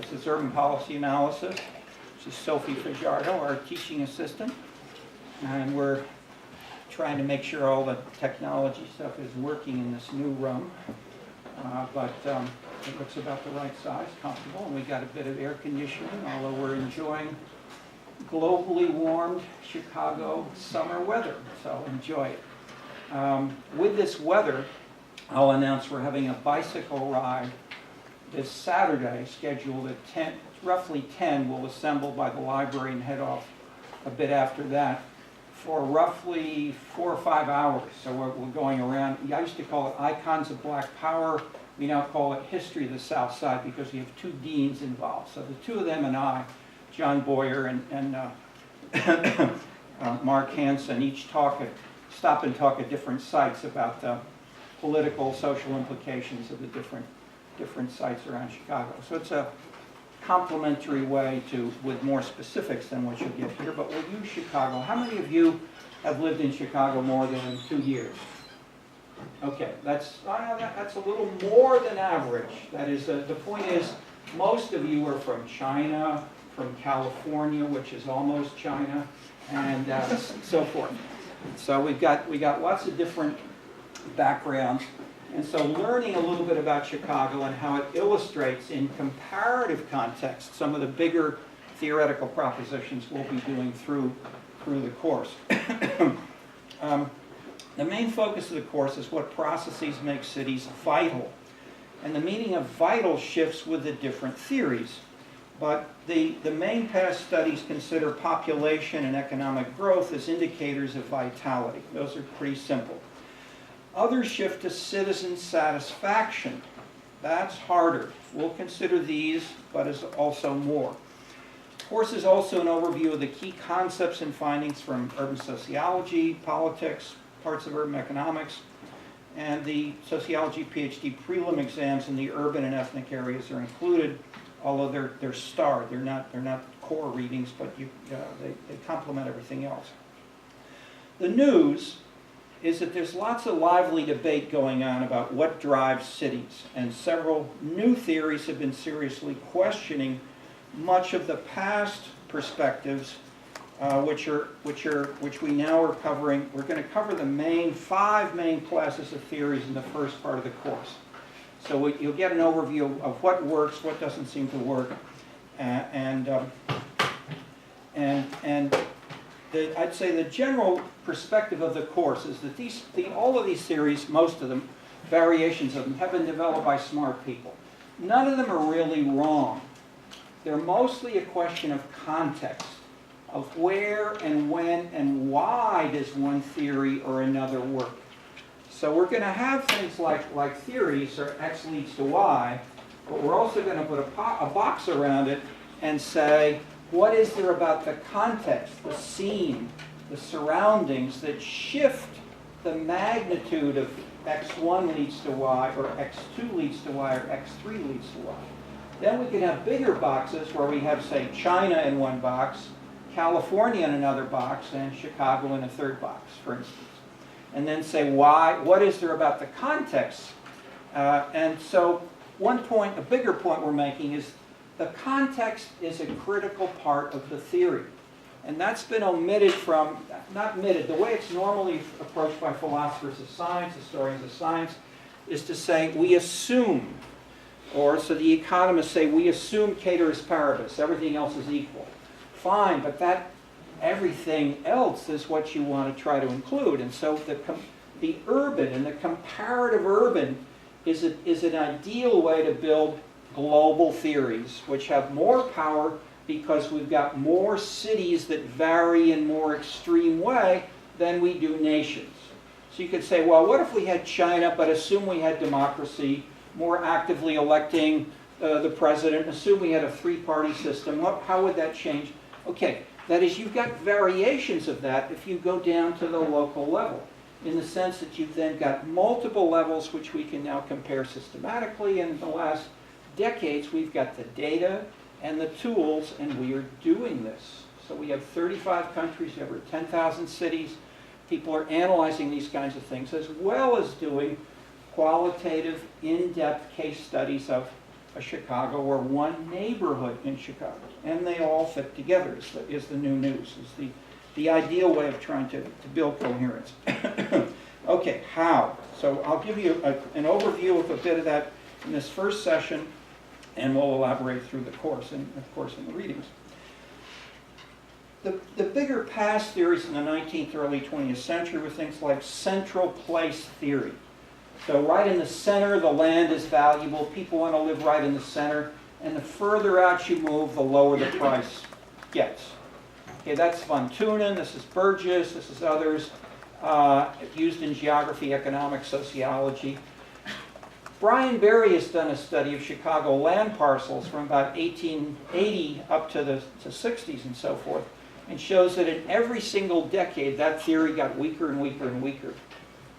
This is Urban Policy Analysis. This is Sophie Fajardo, our teaching assistant. And we're trying to make sure all the technology stuff is working in this new room. But it looks about the right size, comfortable, and we got a bit of air conditioning, although we're enjoying globally warmed Chicago summer weather, so enjoy it. With this weather, I'll announce we're having a bicycle ride this Saturday, scheduled at 10, roughly 10. We'll assemble by the library and head off a bit after that for roughly 4 or 5 hours. So we're going around. I used to call it Icons of Black Power. We now call it History of the South Side because we have 2 deans involved. So the 2 of them and I, John Boyer and Mark Hansen, each stop and talk at different sites about the political, social implications of the different sites around Chicago. So it's a complementary way with more specifics than what you'll get here, but we'll use Chicago. How many of you have lived in Chicago more than 2 years? Okay, that's a little more than average. That is, the point is, most of you are from China, from California, which is almost China, and so forth. So we got lots of different backgrounds. And so learning a little bit about Chicago and how it illustrates in comparative context some of the bigger theoretical propositions we'll be doing through the course. The main focus of the course is what processes make cities vital. And the meaning of vital shifts with the different theories. But the main past studies consider population and economic growth as indicators of vitality. Those are pretty simple. Others shift to citizen satisfaction. That's harder. We'll consider these, but as also more. The course is also an overview of the key concepts and findings from urban sociology, politics, parts of urban economics, and the sociology PhD prelim exams in the urban and ethnic areas are included, although they're starred. They're not core readings, but they complement everything else. The news is that there's lots of lively debate going on about what drives cities, and several new theories have been seriously questioning much of the past perspectives, which we now are covering. We're going to cover the 5 main classes of theories in the first part of the course. So you'll get an overview of what works, what doesn't seem to work, I'd say the general perspective of the course is that all of these theories, most of them, variations of them, have been developed by smart people. None of them are really wrong. They're mostly a question of context, of where and when and why does one theory or another work. So we're going to have things like theories, or X leads to Y, but we're also going to put a box around it and say, what is there about the context, the scene, the surroundings that shift the magnitude of X1 leads to Y, or X2 leads to Y, or X3 leads to Y. Then we can have bigger boxes where we have, say, China in one box, California in another box, and Chicago in a third box, for instance. And then say, why? What is there about the context? And so a bigger point we're making is the context is a critical part of the theory. And that's been omitted from, not omitted, the way it's normally approached by philosophers of science, historians of science, is to say, we assume, or so the economists say, we assume ceteris paribus, everything else is equal. Fine, but that everything else is what you want to try to include. And so the urban and the comparative urban is an ideal way to build global theories, which have more power because we've got more cities that vary in more extreme way than we do nations. So you could say, well, what if we had China, but assume we had democracy, more actively electing the president, assume we had a 3-party system, how would that change? Okay, that is, you've got variations of that if you go down to the local level, in the sense that you've then got multiple levels which we can now compare systematically. And in the last decades, we've got the data and the tools, and we are doing this. So we have 35 countries, over 10,000 cities. People are analyzing these kinds of things, as well as doing qualitative, in-depth case studies of a Chicago or one neighborhood in Chicago. And they all fit together is the new news, is the ideal way of trying to build coherence. Okay, how? So I'll give you an overview of a bit of that in this first session, and we'll elaborate through the course, and of course in the readings. The bigger past theories in the 19th, early 20th century were things like central place theory. So right in the center of the land is valuable. People want to live right in the center. And the further out you move, the lower the price gets. Okay, that's von Thunen. This is Burgess. This is others. Used in geography, economics, sociology. Brian Berry has done a study of Chicago land parcels from about 1880 up to the 60s and so forth, and shows that in every single decade that theory got weaker and weaker and weaker.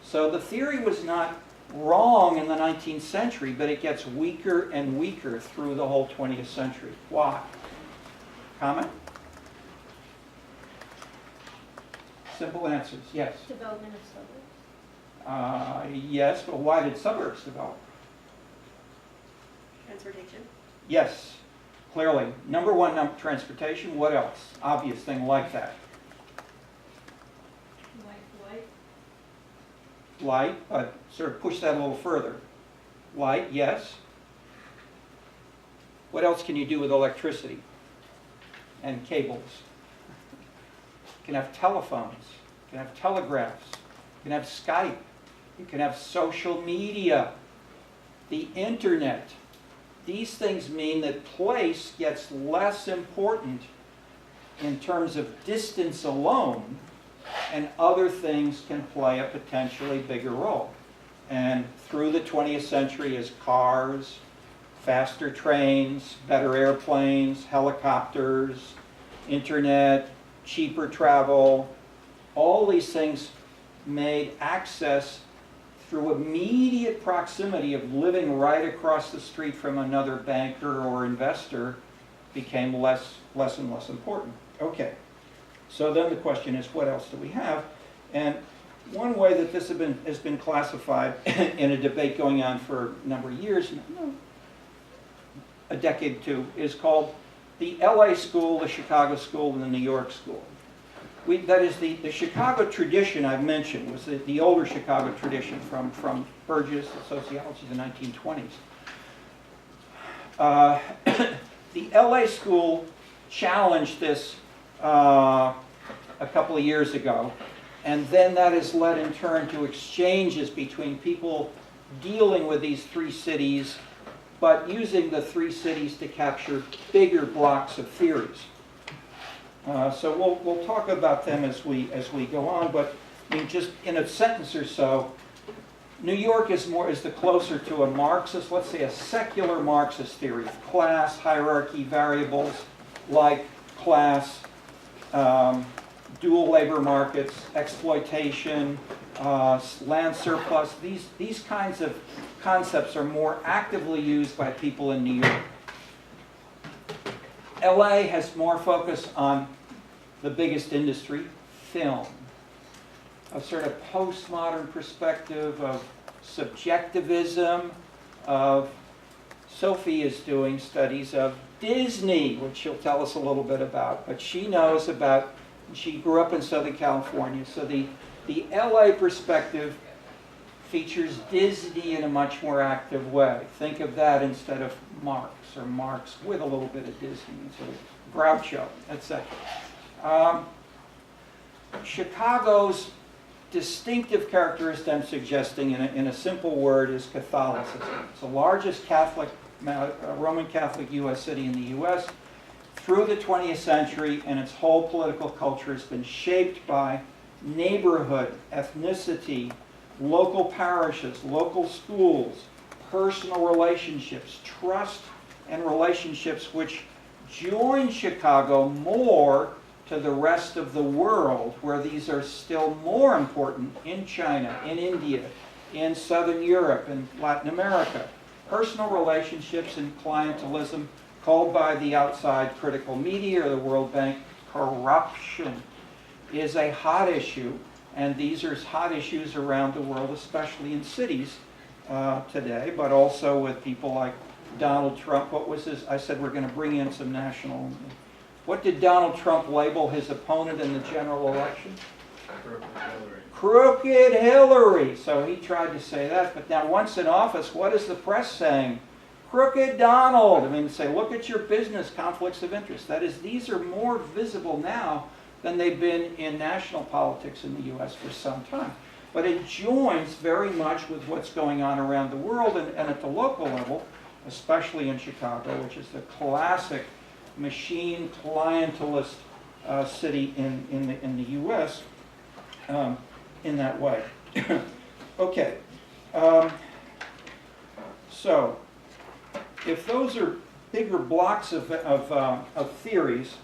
So the theory was not wrong in the 19th century, but it gets weaker and weaker through the whole 20th century. Why? Comment? Simple answers. Yes? Development of suburbs. Yes, but why did suburbs develop? Transportation. Yes, clearly. Number one, transportation. What else? Obvious thing like that. Light, but sort of push that a little further. Light, yes. What else can you do with electricity and cables? You can have telephones, you can have telegraphs, you can have Skype, you can have social media, the internet. These things mean that place gets less important in terms of distance alone, and other things can play a potentially bigger role. And through the 20th century as cars, faster trains, better airplanes, helicopters, internet, cheaper travel, all these things made access through immediate proximity of living right across the street from another banker or investor became less and less important. Okay. So then the question is, what else do we have? And one way that this has been classified in a debate going on for a number of years, a decade or two, is called the LA school, the Chicago school, and the New York school. That is the Chicago tradition I've mentioned was the older Chicago tradition from Burgess, the sociology of the 1920s. The LA school challenged this a couple of years ago, and then that has led in turn to exchanges between people dealing with these three cities, but using the three cities to capture bigger blocks of theories. So we'll talk about them as we go on, but I mean, just in a sentence or so, New York is the closer to a Marxist, let's say a secular Marxist theory of class, hierarchy, variables like class, dual labor markets, exploitation, land surplus. These kinds of concepts are more actively used by people in New York. LA has more focus on the biggest industry, film. A sort of postmodern perspective of subjectivism, of Sophie is doing studies of Disney, which she'll tell us a little bit about, but she knows about, she grew up in Southern California, so the LA perspective features Disney in a much more active way. Think of that instead of Marx, or Marx with a little bit of Disney, sort of Groucho, etc. Chicago's distinctive characteristic, I'm suggesting in a simple word, is Catholicism. It's the largest Roman Catholic U.S. city in the U.S. Through the 20th century, and its whole political culture has been shaped by neighborhood, ethnicity, local parishes, local schools, personal relationships, trust and relationships which join Chicago more to the rest of the world, where these are still more important in China, in India, in Southern Europe, and Latin America. Personal relationships and clientelism, called by the outside critical media or the World Bank corruption, is a hot issue, and these are hot issues around the world, especially in cities today, but also with people like Donald Trump, what was his, I said we're going to bring in some national, what did Donald Trump label his opponent in the general election? Crooked Hillary. So he tried to say that, but now once in office, what is the press saying? Crooked Donald. I mean, say, look at your business conflicts of interest. That is, these are more visible now than they've been in national politics in the U.S. for some time. But it joins very much with what's going on around the world and at the local level, especially in Chicago, which is the classic machine clientelist city in the U.S. In that way. Okay. So, if those are bigger blocks of theories,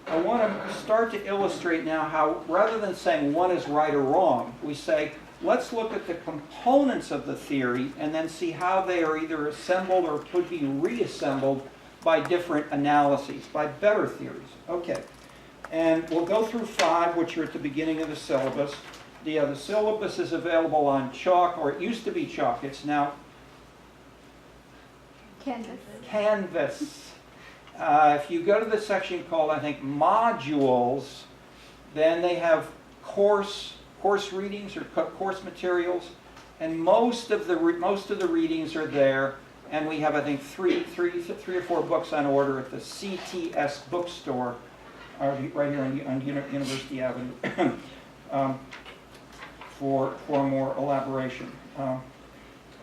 I want to start to illustrate now how, rather than saying one is right or wrong, we say, let's look at the components of the theory and then see how they are either assembled or could be reassembled by different analyses, by better theories. Okay. And we'll go through 5, which are at the beginning of the syllabus. The syllabus is available on Chalk, or it used to be Chalk. It's now Canvas. If you go to the section called, I think, modules, then they have course readings or course materials, and most of the readings are there. And we have, I think, three or four books on order at the CTS bookstore, right here on University Avenue, for more elaboration.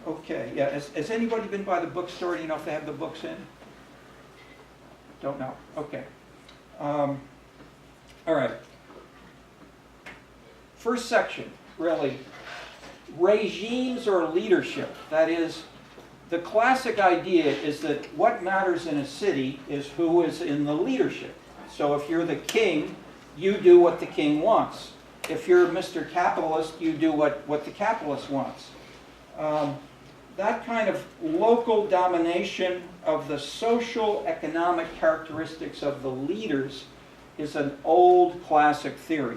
Okay, yeah. Has anybody been by the bookstore? Do you know if they have the books in? Don't know. Okay. All right. First section, really, regimes or leadership. That is, the classic idea is that what matters in a city is who is in the leadership. So if you're the king, you do what the king wants. If you're Mr. Capitalist, you do what the capitalist wants. That kind of local domination of the social economic characteristics of the leaders is an old classic theory.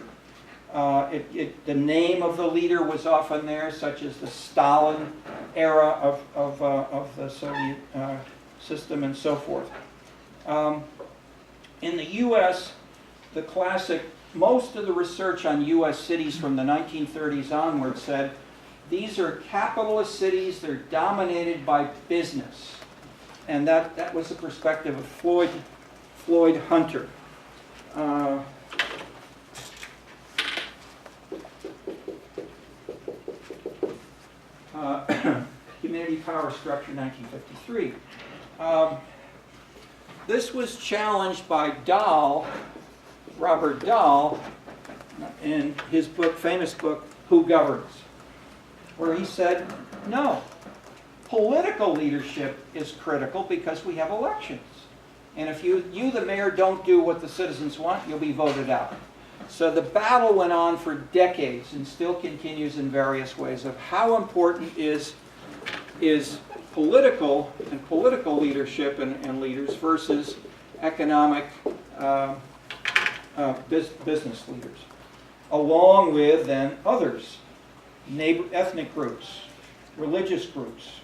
The name of the leader was often there, such as the Stalin era of the Soviet system and so forth. In the U.S., the classic, most of the research on U.S. cities from the 1930s onward said, these are capitalist cities, they're dominated by business. And that was the perspective of Floyd Hunter. Community Power Structure, 1953. This was challenged by Dahl, Robert Dahl, in his book, famous book, Who Governs? Where he said, no, political leadership is critical because we have elections. And if you, the mayor, don't do what the citizens want, you'll be voted out. So the battle went on for decades and still continues in various ways of how important is political leadership and leaders versus economic business leaders, along with then others, ethnic groups, religious groups,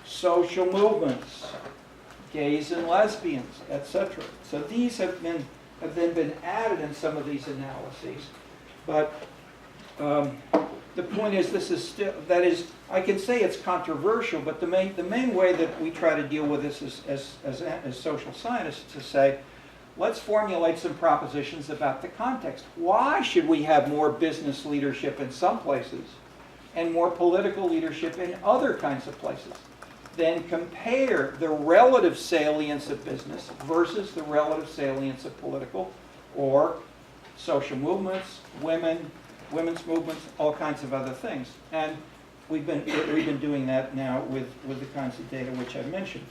social movements, gays and lesbians, etc. So these have then been added in some of these analyses. But the point is, this is still, that is, I can say it's controversial, but the main way that we try to deal with this as social scientists is to say, let's formulate some propositions about the context. Why should we have more business leadership in some places and more political leadership in other kinds of places? Then compare the relative salience of business versus the relative salience of political or social movements, women's movements, all kinds of other things. And we've been doing that now with the kinds of data which I mentioned.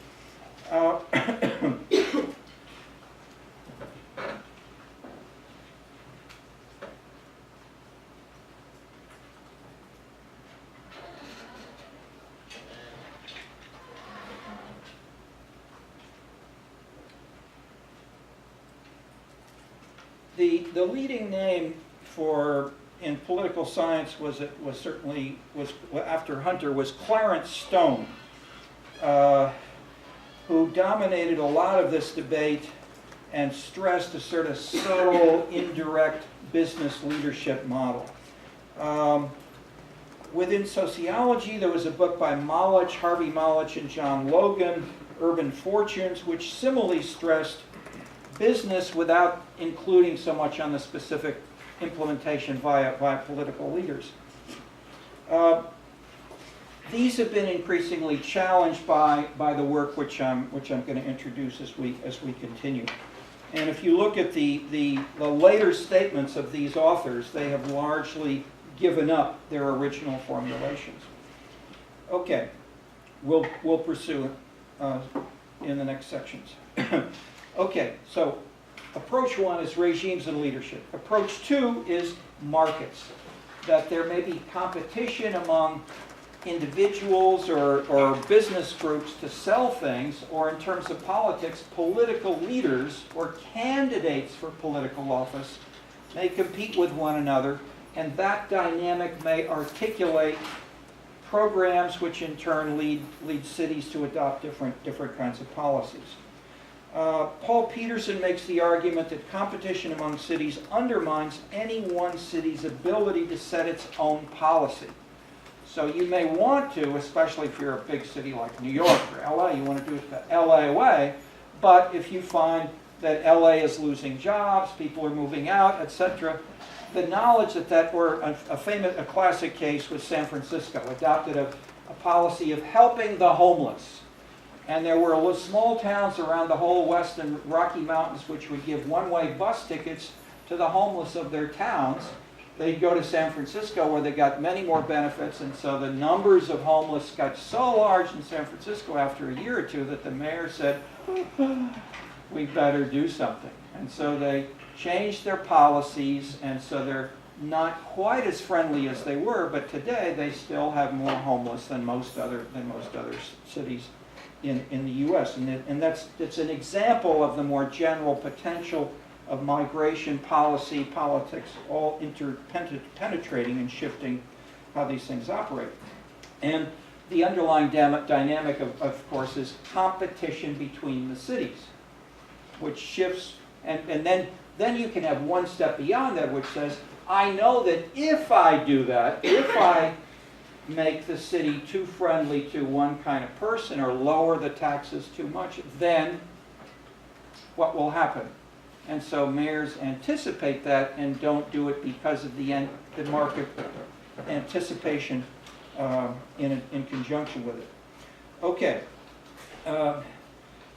The leading name in political science was after Hunter was Clarence Stone. who dominated a lot of this debate and stressed a sort of subtle, indirect business leadership model. Within sociology, there was a book by Harvey Molich and John Logan, Urban Fortunes, which similarly stressed business without including so much on the specific implementation via political leaders. These have been increasingly challenged by the work which I'm going to introduce as we continue. And if you look at the later statements of these authors, they have largely given up their original formulations. Okay, we'll pursue in the next sections. Okay, so approach 1 is regimes and leadership. Approach 2 is markets, that there may be competition among individuals or business groups to sell things, or in terms of politics, political leaders or candidates for political office may compete with one another, and that dynamic may articulate programs which in turn lead cities to adopt different kinds of policies. Paul Peterson makes the argument that competition among cities undermines any one city's ability to set its own policy. So you may want to, especially if you're a big city like New York or LA, you want to do it the LA way, but if you find that LA is losing jobs, people are moving out, etc., the knowledge or a classic case was San Francisco, adopted a policy of helping the homeless. And there were small towns around the whole western Rocky Mountains which would give one-way bus tickets to the homeless of their towns. They'd go to San Francisco where they got many more benefits, and so the numbers of homeless got so large in San Francisco after a year or two that the mayor said, we better do something. And so they changed their policies, and so they're not quite as friendly as they were, but today they still have more homeless than most other cities in the U.S. And it's an example of the more general potential of migration policy, politics, all interpenetrating and shifting how these things operate. And the underlying dynamic, of course, is competition between the cities, which shifts, and then you can have one step beyond that, which says, I know that if I do that, if I make the city too friendly to one kind of person or lower the taxes too much, then what will happen? And so mayors anticipate that and don't do it because of the market anticipation in conjunction with it. Okay.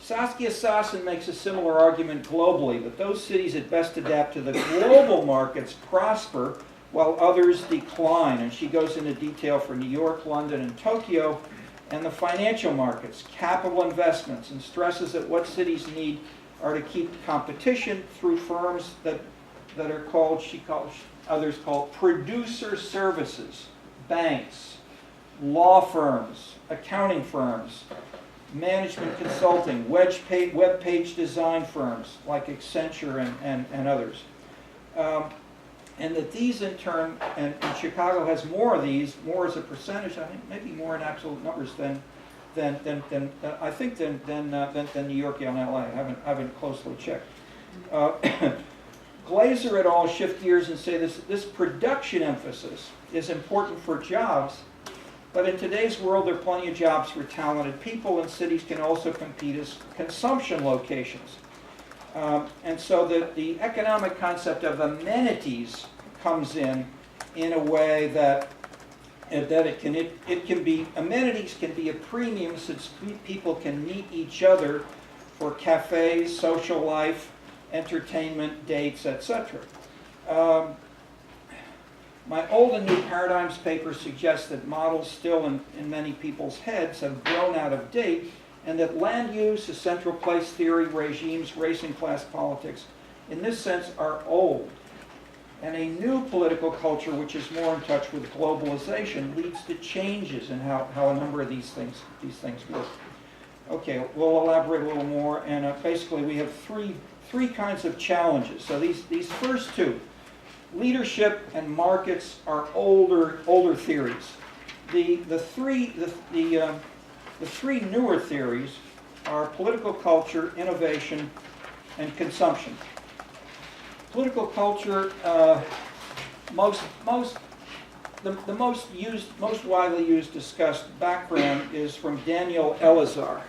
Saskia Sassen makes a similar argument globally, that those cities that best adapt to the global markets prosper while others decline. And she goes into detail for New York, London, and Tokyo, and the financial markets, capital investments, and stresses that what cities need are to keep competition through firms that are called, others call producer services, banks, law firms, accounting firms, management consulting, web page design firms like Accenture and others. And that these in turn, and Chicago has more of these, more as a percentage, I think maybe more in absolute numbers than New York and LA. I haven't closely checked. Glazer et al. Shift gears and say this production emphasis is important for jobs, but in today's world there are plenty of jobs for talented people, and cities can also compete as consumption locations. And so the economic concept of amenities comes in a way that amenities can be a premium since people can meet each other for cafes, social life, entertainment, dates, etc. My Old and New Paradigms paper suggests that models still in many people's heads have grown out of date, and that land use, a central place theory, regimes, race and class politics, in this sense are old. And a new political culture which is more in touch with globalization leads to changes in how a number of these things work. Okay, we'll elaborate a little more, and basically we have three kinds of challenges. So these first two, leadership and markets, are older theories. The three newer theories are political culture, innovation, and consumption. Political culture, the most widely used discussed background is from Daniel Elazar.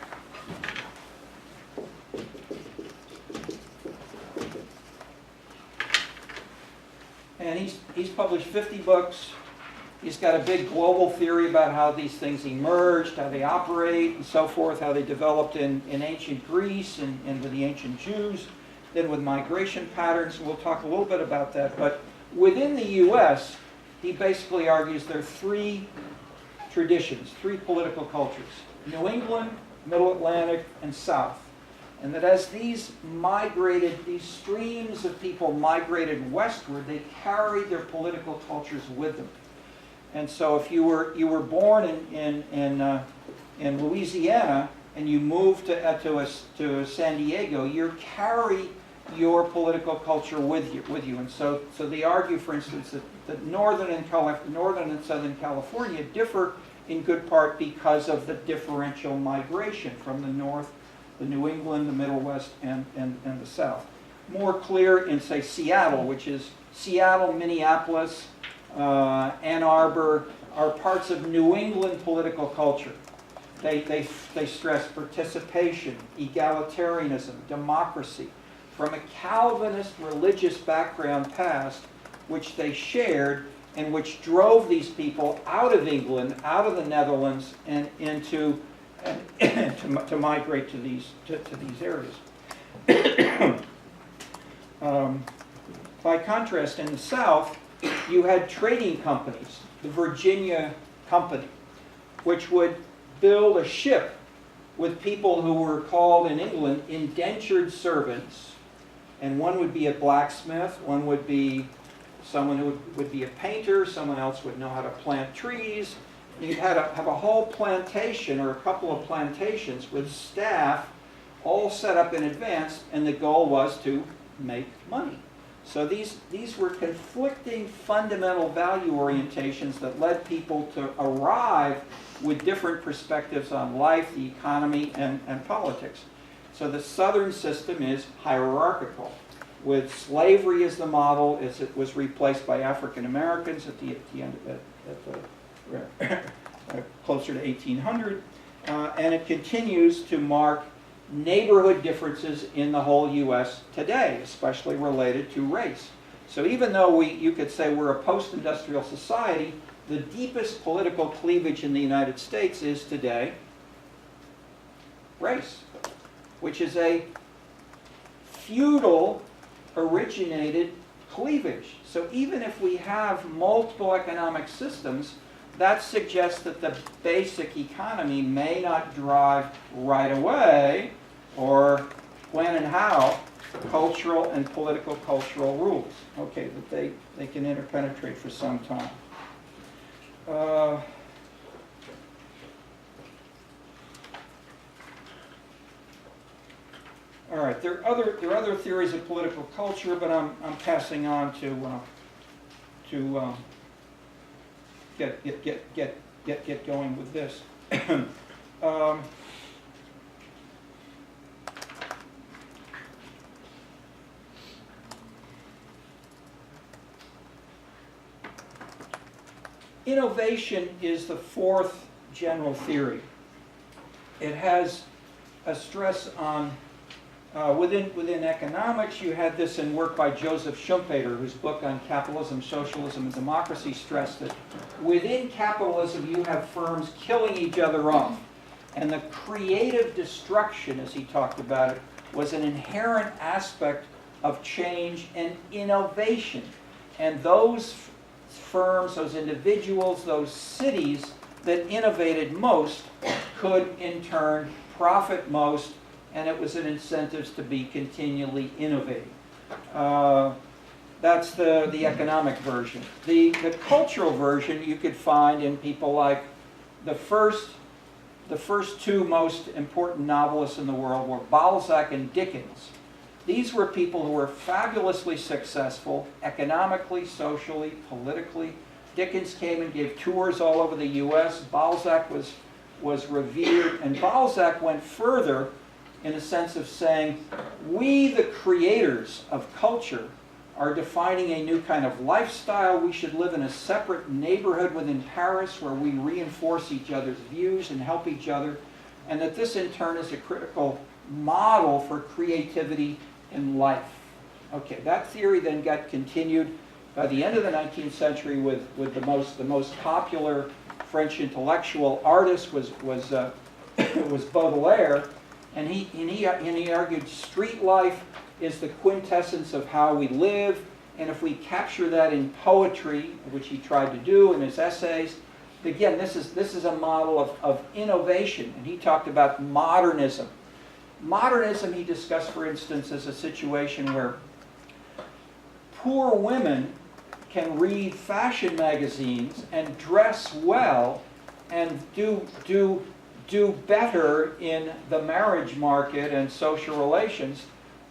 And he's published 50 books. He's got a big global theory about how these things emerged, how they operate, and so forth, how they developed in ancient Greece and with the ancient Jews, then with migration patterns. We'll talk a little bit about that. But within the U.S., he basically argues there are three traditions, three political cultures: New England, Middle Atlantic, and South. And that as these streams of people migrated westward, they carried their political cultures with them. And so if you were born in Louisiana and you moved to San Diego, you carry your political culture with you. And so they argue, for instance, that Northern and Southern California differ in good part because of the differential migration from the North, the New England, the Middle West, and the South. More clear in, say, Seattle, which is Seattle, Minneapolis, Ann Arbor, are parts of New England political culture. They stress participation, egalitarianism, democracy, from a Calvinist religious background past, which they shared and which drove these people out of England, out of the Netherlands, and to migrate to these areas. By contrast, in the South, you had trading companies, the Virginia Company, which would build a ship with people who were called in England indentured servants, and one would be a blacksmith, one would be someone who would be a painter, someone else would know how to plant trees. You'd have a whole plantation or a couple of plantations with staff all set up in advance, and the goal was to make money. So these were conflicting fundamental value orientations that led people to arrive with different perspectives on life, the economy, and politics. So the Southern system is hierarchical, with slavery as the model, as it was replaced by African Americans at the end closer to 1800, and it continues to mark neighborhood differences in the whole U.S. today, especially related to race. So even though you could say we're a post-industrial society, the deepest political cleavage in the United States is today race, which is a feudal originated cleavage. So even if we have multiple economic systems, that suggests that the basic economy may not drive right away, or when and how, cultural and political cultural rules. Okay, that they can interpenetrate for some time. All right, there are other theories of political culture, but I'm passing on to get going with this. Innovation is the fourth general theory. It has a stress on within economics. You had this in work by Joseph Schumpeter, whose book on capitalism, socialism, and democracy stressed that within capitalism you have firms killing each other off. And the creative destruction, as he talked about it, was an inherent aspect of change and innovation. And those firms, those individuals, those cities that innovated most could in turn profit most, and it was an incentive to be continually innovating. That's the economic version. The cultural version you could find in people like the first two most important novelists in the world were Balzac and Dickens. These were people who were fabulously successful economically, socially, politically. Dickens came and gave tours all over the U.S. Balzac was revered, and Balzac went further in a sense of saying, we, the creators of culture, are defining a new kind of lifestyle. We should live in a separate neighborhood within Paris where we reinforce each other's views and help each other, and that this in turn is a critical model for creativity in life. Okay, that theory then got continued by the end of the 19th century with the most popular French intellectual artist was Baudelaire, and he argued street life is the quintessence of how we live, and if we capture that in poetry, which he tried to do in his essays, again, this is a model of innovation, and he talked about modernism. Modernism, he discussed, for instance, as a situation where poor women can read fashion magazines and dress well and do better in the marriage market and social relations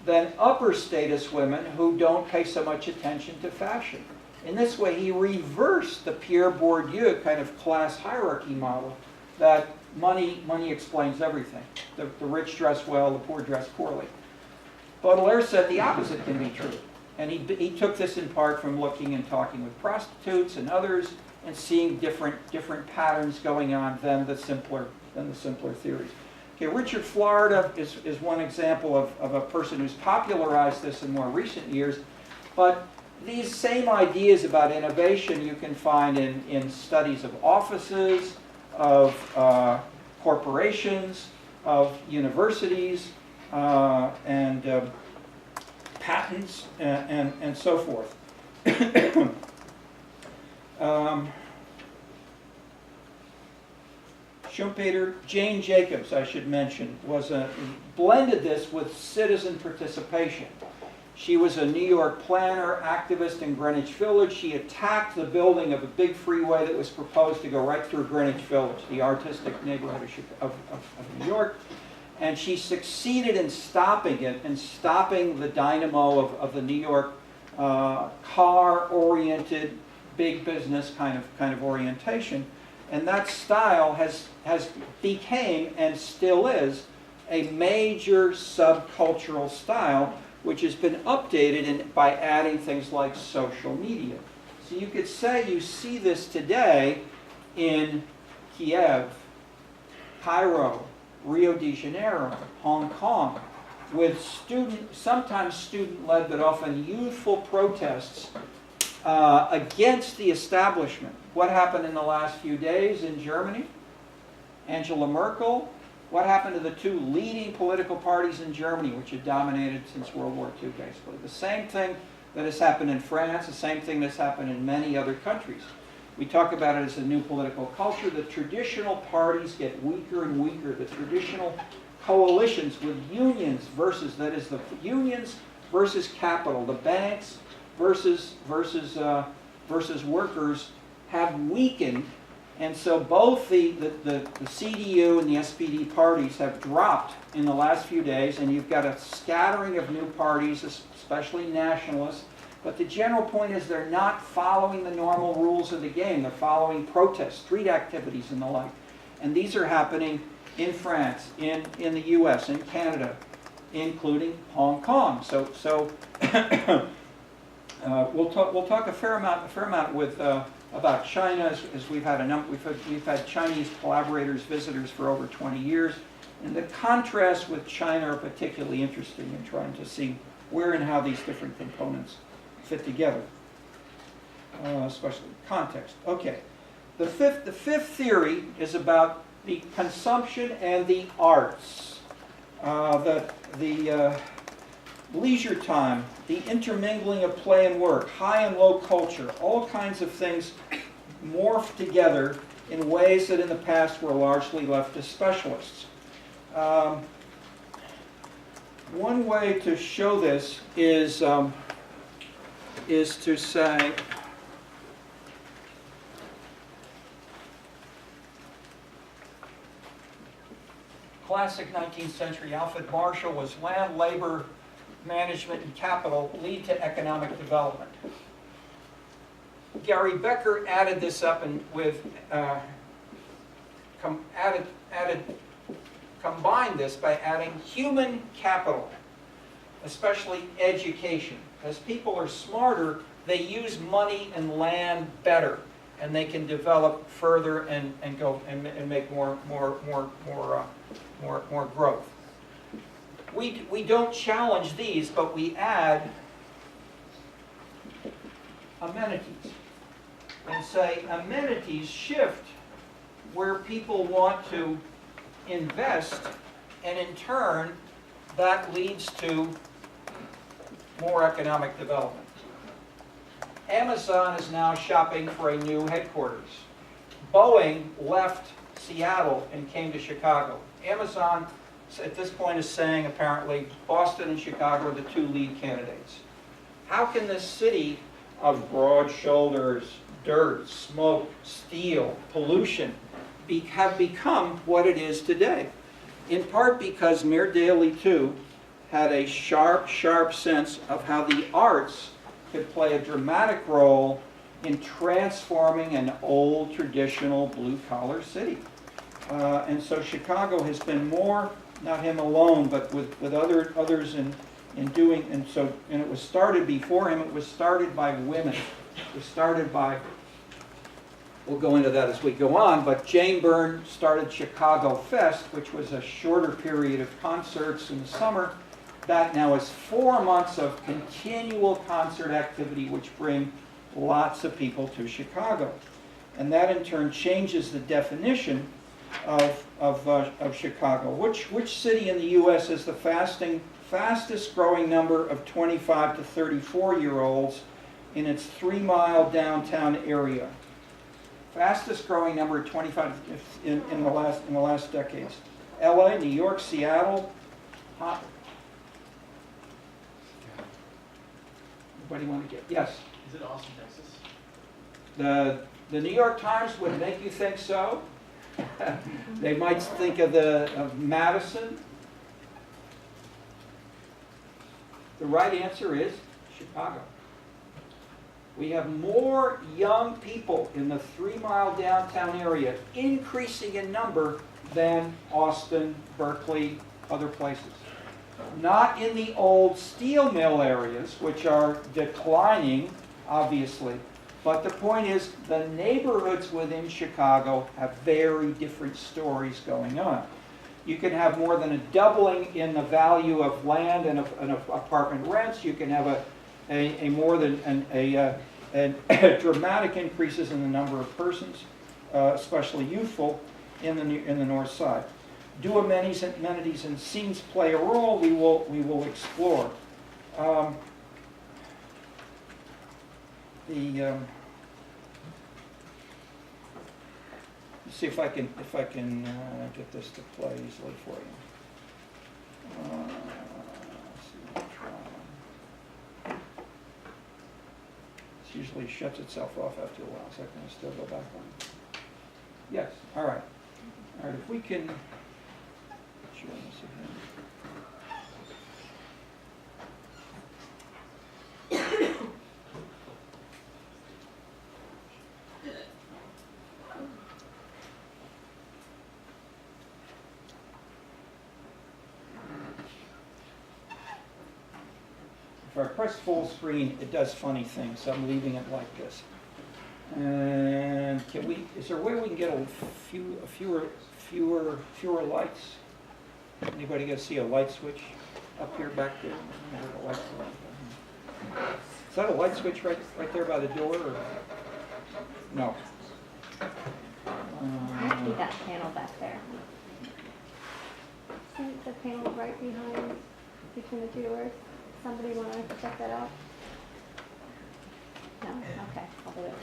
than upper status women who don't pay so much attention to fashion. In this way, he reversed the Pierre Bourdieu kind of class hierarchy model that money explains everything. The rich dress well, the poor dress poorly. Baudelaire said the opposite can be true. And he took this in part from looking and talking with prostitutes and others and seeing different patterns going on than the simpler theories. Okay, Richard Florida is one example of a person who's popularized this in more recent years, but these same ideas about innovation you can find in studies of offices, of corporations, of universities, and patents, and so forth. Schumpeter, Jane Jacobs, I should mention, blended this with citizen participation. She was a New York planner, activist in Greenwich Village. She attacked the building of a big freeway that was proposed to go right through Greenwich Village, the artistic neighborhood of New York. And she succeeded in stopping it and stopping the dynamo of the New York car-oriented, big business kind of orientation. And that style has became and still is a major subcultural style, which has been updated by adding things like social media. So you could say you see this today in Kiev, Cairo, Rio de Janeiro, Hong Kong, with sometimes student-led but often youthful protests against the establishment. What happened in the last few days in Germany? Angela Merkel. What happened to the two leading political parties in Germany, which had dominated since World War II, basically? The same thing that has happened in France, the same thing that's happened in many other countries. We talk about it as a new political culture. The traditional parties get weaker and weaker. The traditional coalitions with unions versus, that is, the unions versus capital, the banks versus workers have weakened. And so both the CDU and the SPD parties have dropped in the last few days, and you've got a scattering of new parties, especially nationalists. But the general point is they're not following the normal rules of the game. They're following protests, street activities, and the like. And these are happening in France, in the US, in Canada, including Hong Kong. So we'll talk a fair amount with about China, as we've had we've had Chinese collaborators, visitors for over 20 years, and the contrasts with China are particularly interesting in trying to see where and how these different components fit together, especially context. Okay, the fifth theory is about the consumption and the arts, the leisure time, the intermingling of play and work, high and low culture, all kinds of things morph together in ways that in the past were largely left to specialists. One way to show this is to say, classic 19th century Alfred Marshall was land, labor, management, and capital lead to economic development. Gary Becker added this up and with added combine this by adding human capital, especially education. As people are smarter, they use money and land better, and they can develop further and go and make more growth. We don't challenge these, but we add amenities and say amenities shift where people want to invest, and in turn that leads to more economic development. Amazon is now shopping for a new headquarters. Boeing left Seattle and came to Chicago. Amazon at this point is saying apparently Boston and Chicago are the two lead candidates. How can this city of broad shoulders, dirt, smoke, steel, pollution have become what it is today? In part because Mayor Daley too had a sharp sense of how the arts could play a dramatic role in transforming an old traditional blue-collar city. And so Chicago has been more, not him alone, but with others in doing, and it was started before him, it was started by women. It was started by, we'll go into that as we go on, but Jane Byrne started Chicago Fest, which was a shorter period of concerts in the summer. That now is 4 months of continual concert activity, which bring lots of people to Chicago. And that in turn changes the definition of Chicago. Which city in the U.S. has the fastest growing number of 25 to 34-year-olds in its 3-mile downtown area? Fastest growing number of 25 in the last decades. LA, New York, Seattle. What do you want to get? Yes? Is it Austin, Texas? The New York Times would make you think so. They might think of Madison. The right answer is Chicago. We have more young people in the 3-mile downtown area, increasing in number, than Austin, Berkeley, other places. Not in the old steel mill areas, which are declining, obviously. But the point is, the neighborhoods within Chicago have very different stories going on. You can have more than a doubling in the value of land and of apartment rents. You can have dramatic increases in the number of persons, especially youthful, in the north side. Do amenities and scenes play a role? We will explore. Let's see if I can get this to play easily for you. Let's see, I'll try. It usually shuts itself off after a while, so I can still go back on. Yes. All right. All right. If we can. Sure, this again. If I press full screen, it does funny things, so I'm leaving it like this. And is there a way we can get fewer lights? Anybody get to see a light switch up here back there? Is that a light switch right there by the door? Or? No. I see that panel back there. See the panel right behind, between the two doors? Somebody want to check that out? No? Okay, I'll do it.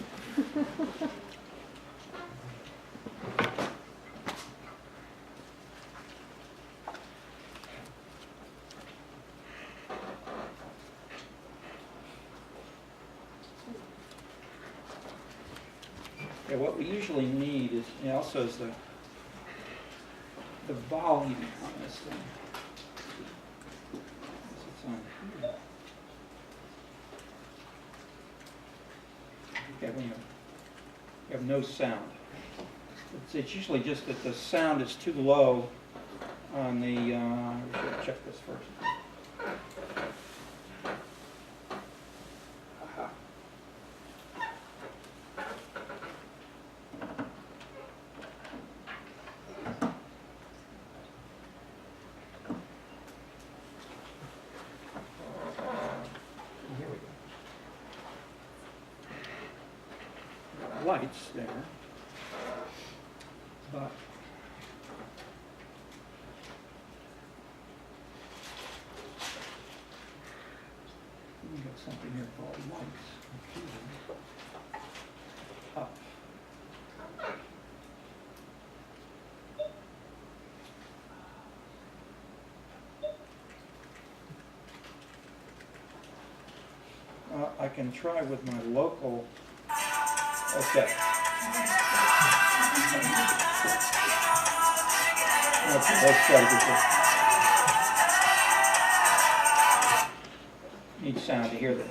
Yeah, what we usually need is also is the volume on this thing. It's on here. Okay, we have no sound. It's usually just that the sound is too low on the, we should check this first. Aha. Here we go. Lights there, but we got something here called lights. Up. I can try with my local. Okay. Let's try to get this. Need sound to hear that.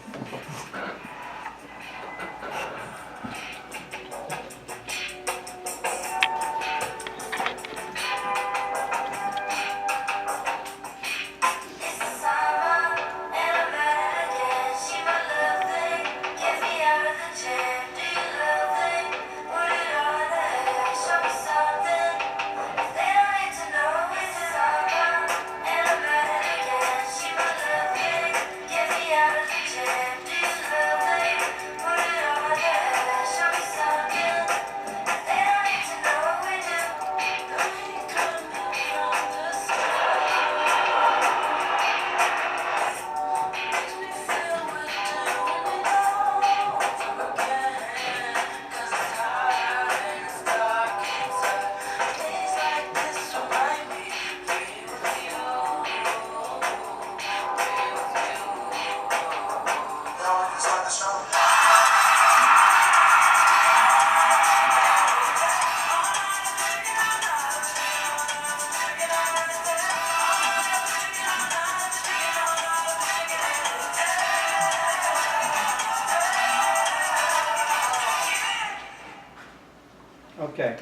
Okay,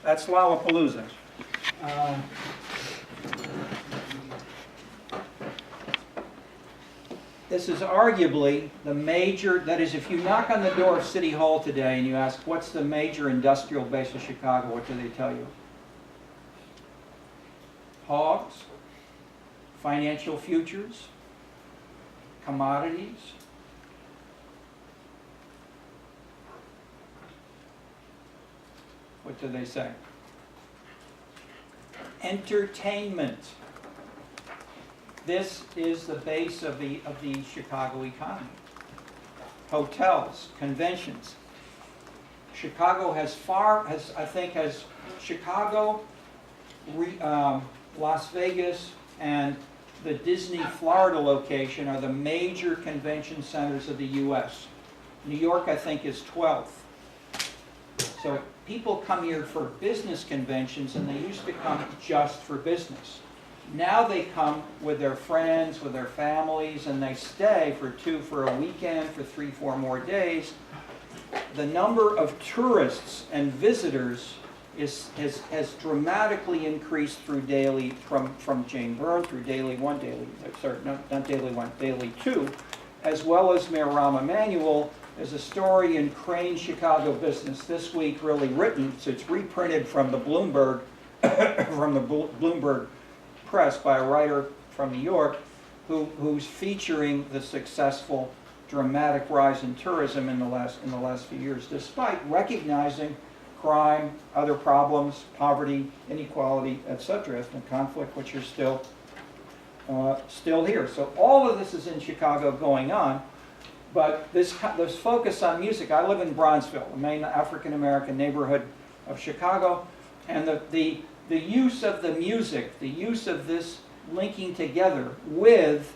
that's Lollapalooza. This is arguably the major, that is, if you knock on the door of City Hall today and you ask, what's the major industrial base of Chicago, what do they tell you? Hogs, financial futures, commodities. What do they say? Entertainment. This is the base of the Chicago economy. Hotels, conventions. Chicago has Chicago, Las Vegas, and the Disney Florida location are the major convention centers of the U.S. New York, I think, is 12th. So people come here for business conventions, and they used to come just for business. Now they come with their friends, with their families, and they stay for a weekend, for 3-4 more days. The number of tourists and visitors has dramatically increased through Daily, from Jane Byrne through Daily 1, Daily 2, as well as Mayor Rahm Emanuel. There's a story in Crane Chicago Business this week, really written, so it's reprinted from the Bloomberg, Bloomberg Press by a writer from New York, who's featuring the successful, dramatic rise in tourism in the last few years, despite recognizing crime, other problems, poverty, inequality, etc., ethnic conflict, which are still here. So all of this is in Chicago going on. But this focus on music, I live in Bronzeville, the main African-American neighborhood of Chicago, and the use of the music, the use of this linking together with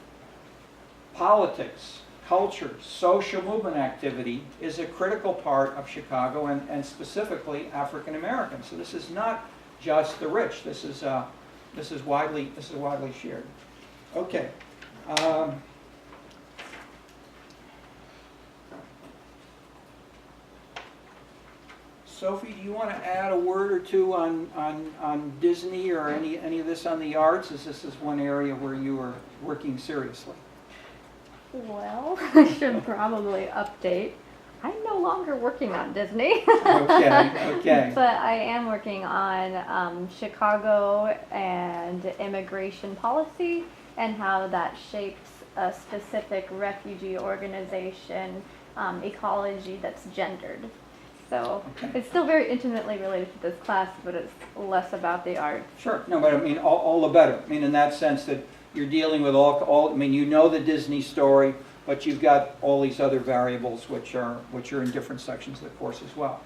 politics, culture, social movement activity is a critical part of Chicago, and specifically African-Americans. So this is not just the rich. This is widely shared. Okay. Sophie, do you want to add a word or two on Disney or any of this on the arts, as this is one area where you are working seriously? Well, I should probably update. I'm no longer working on Disney. Okay. But I am working on Chicago and immigration policy and how that shapes a specific refugee organization ecology that's gendered. So Okay. it's still very intimately related to this class, but it's less about the art. Sure. No, but I mean, all the better. I mean, in that sense that you're dealing with I mean, you know the Disney story, but you've got all these other variables which are in different sections of the course as well.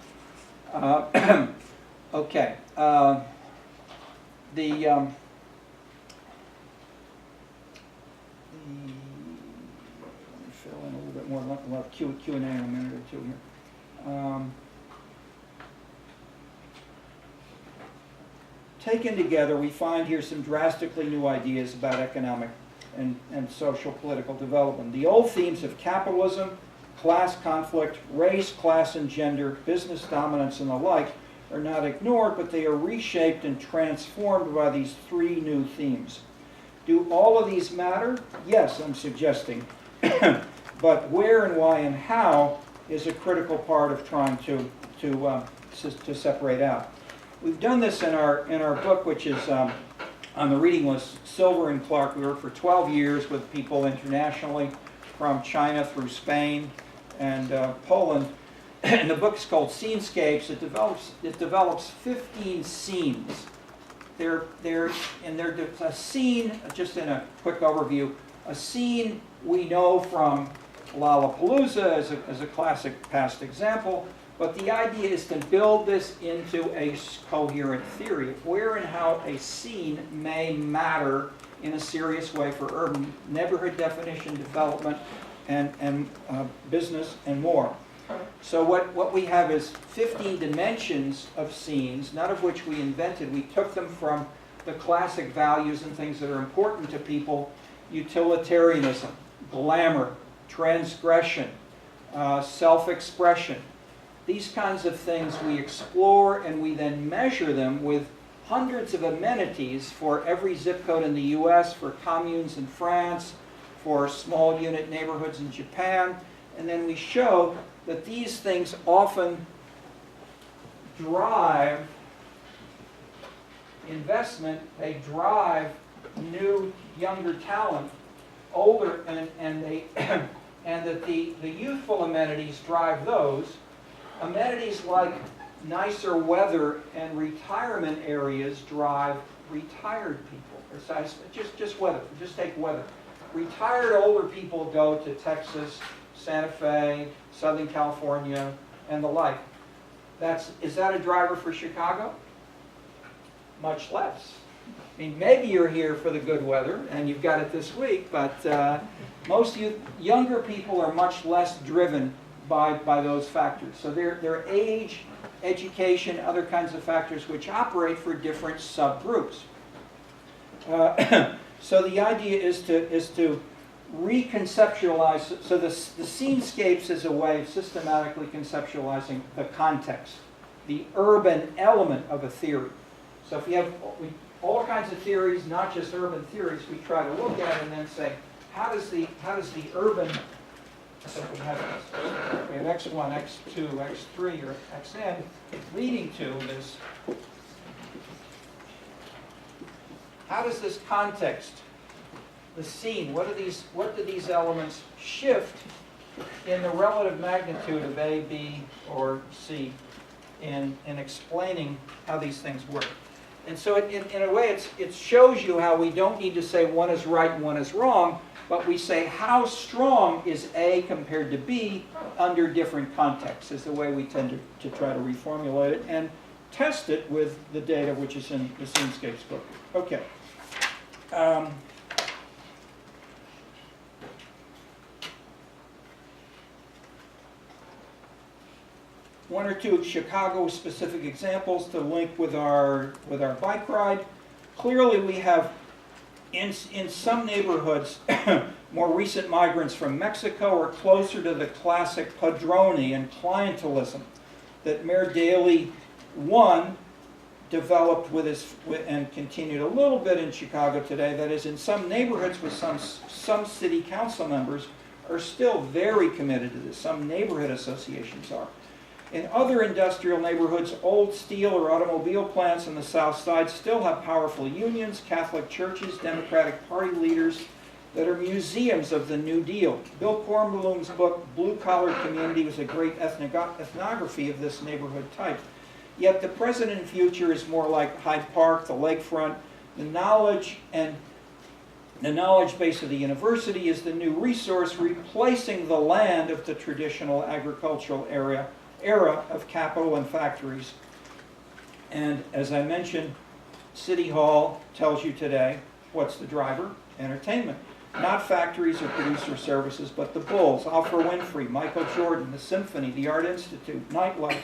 Okay. Let me fill in a little bit more. We'll have Q&A in a minute or two here. Taken together, we find here some drastically new ideas about economic and social political development. The old themes of capitalism, class conflict, race, class and gender, business dominance, and the like are not ignored, but they are reshaped and transformed by these three new themes. Do all of these matter? Yes, I'm suggesting. But where and why and how is a critical part of trying to separate out. We've done this in our book, which is on the reading list, Silver and Clark. We worked for 12 years with people internationally, from China through Spain and Poland. And the book is called Scenescapes. It develops 15 scenes. They're a scene, just in a quick overview, a scene we know from Lollapalooza as a classic past example, but the idea is to build this into a coherent theory of where and how a scene may matter in a serious way for urban neighborhood definition, development, and business, and more. So what we have is 15 dimensions of scenes, none of which we invented. We took them from the classic values and things that are important to people: utilitarianism, glamour, transgression, self-expression. These kinds of things we explore, and we then measure them with hundreds of amenities for every zip code in the US, for communes in France, for small unit neighborhoods in Japan. And then we show that these things often drive investment, they drive new, younger talent, older, and that the youthful amenities drive those. Amenities like nicer weather and retirement areas drive retired people. Or just weather. Just take weather. Retired older people go to Texas, Santa Fe, Southern California, and the like. Is that a driver for Chicago? Much less. I mean, maybe you're here for the good weather, and you've got it this week, but most younger people are much less driven by those factors. So they're age, education, other kinds of factors which operate for different subgroups. So the idea is to reconceptualize. So the scenescapes is a way of systematically conceptualizing the context, the urban element of a theory. So if you have all kinds of theories, not just urban theories, we try to look at it and then say, how does the urban, so we have x1, x2, x3, or xn leading to this. How does this context, the scene, what do these elements shift in the relative magnitude of A, B, or C in explaining how these things work? And so in a way, it shows you how we don't need to say one is right and one is wrong, but we say how strong is A compared to B under different contexts is the way we tend to try to reformulate it and test it with the data which is in the Scenescapes book. Okay. One or two Chicago-specific examples to link with our bike ride. Clearly, we have in some neighborhoods more recent migrants from Mexico are closer to the classic padrone and clientelism. that Mayor Daley, one, developed and continued a little bit in Chicago today. That is, in some neighborhoods with some city council members are still very committed to this. Some neighborhood associations are. In other industrial neighborhoods, old steel or automobile plants on the south side still have powerful unions, Catholic churches, Democratic Party leaders that are museums of the New Deal. Bill Kornblum's book, Blue Collar Community, was a great ethnography of this neighborhood type. Yet the present and future is more like Hyde Park, the lakefront. The knowledge base of the university is the new resource, replacing the land of the traditional agricultural era of capital and factories. And as I mentioned, City Hall tells you today, what's the driver? Entertainment. Not factories or producer services, but the Bulls, Oprah Winfrey, Michael Jordan, the Symphony, the Art Institute, nightlife.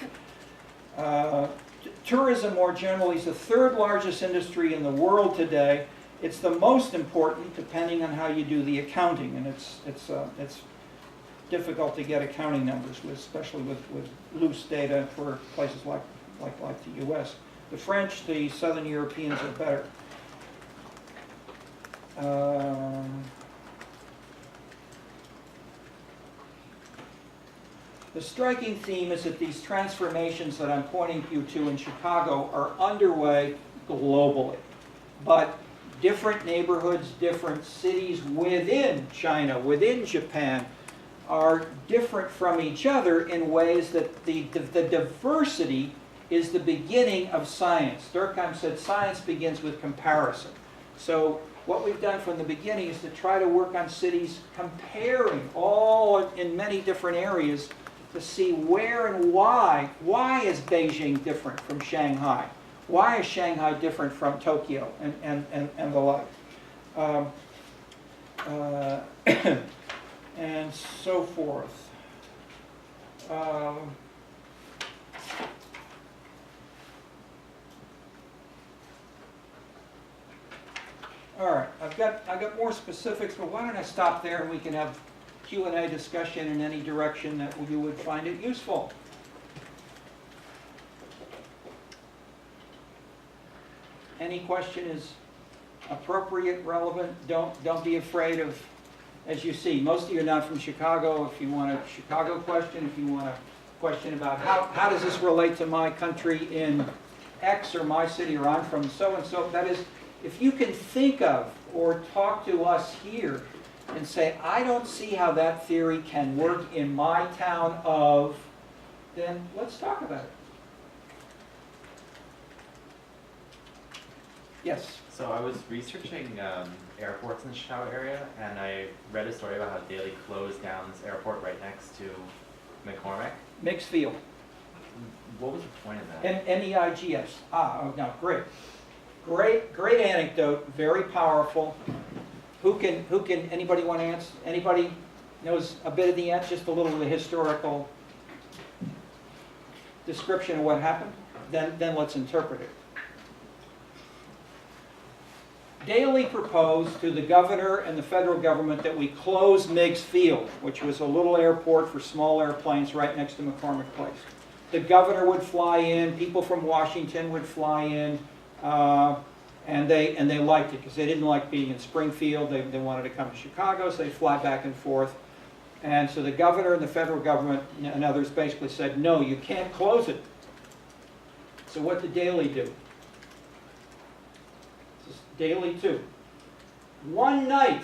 Tourism more generally is the third largest industry in the world today. It's the most important depending on how you do the accounting, and it's difficult to get accounting numbers, especially with loose data for places like the U.S. The French, the Southern Europeans are better. The striking theme is that these transformations that I'm pointing you to in Chicago are underway globally. But different neighborhoods, different cities within China, within Japan, are different from each other in ways that the diversity is the beginning of science. Durkheim said science begins with comparison. So what we've done from the beginning is to try to work on cities comparing all in many different areas to see where and why. Why is Beijing different from Shanghai? Why is Shanghai different from Tokyo and the like? And so forth. All right, I've got more specifics, but why don't I stop there and we can have Q&A discussion in any direction that you would find it useful. Any question is appropriate, relevant. Don't be afraid of, as you see, most of you are not from Chicago. If you want a Chicago question, if you want a question about how does this relate to my country in X or my city, or I'm from so-and-so, that is, if you can think of or talk to us here and say, I don't see how that theory can work in my town of, then let's talk about it. Yes? So I was researching airports in the Chicago area, and I read a story about how Daley closed down this airport right next to McCormick. Mixed field. What was the point of that? MEIGS. Oh, no, great. Great anecdote, very powerful. Who can, anybody want to answer? Anybody knows a bit of the answer, just a little of the historical description of what happened? Then let's interpret it. Daley proposed to the governor and the federal government that we close Meigs Field, which was a little airport for small airplanes right next to McCormick Place. The governor would fly in, people from Washington would fly in, and they liked it because they didn't like being in Springfield. They wanted to come to Chicago, so they'd fly back and forth. And so the governor and the federal government and others basically said, no, you can't close it. So what did Daley do? This is Daley 2. One night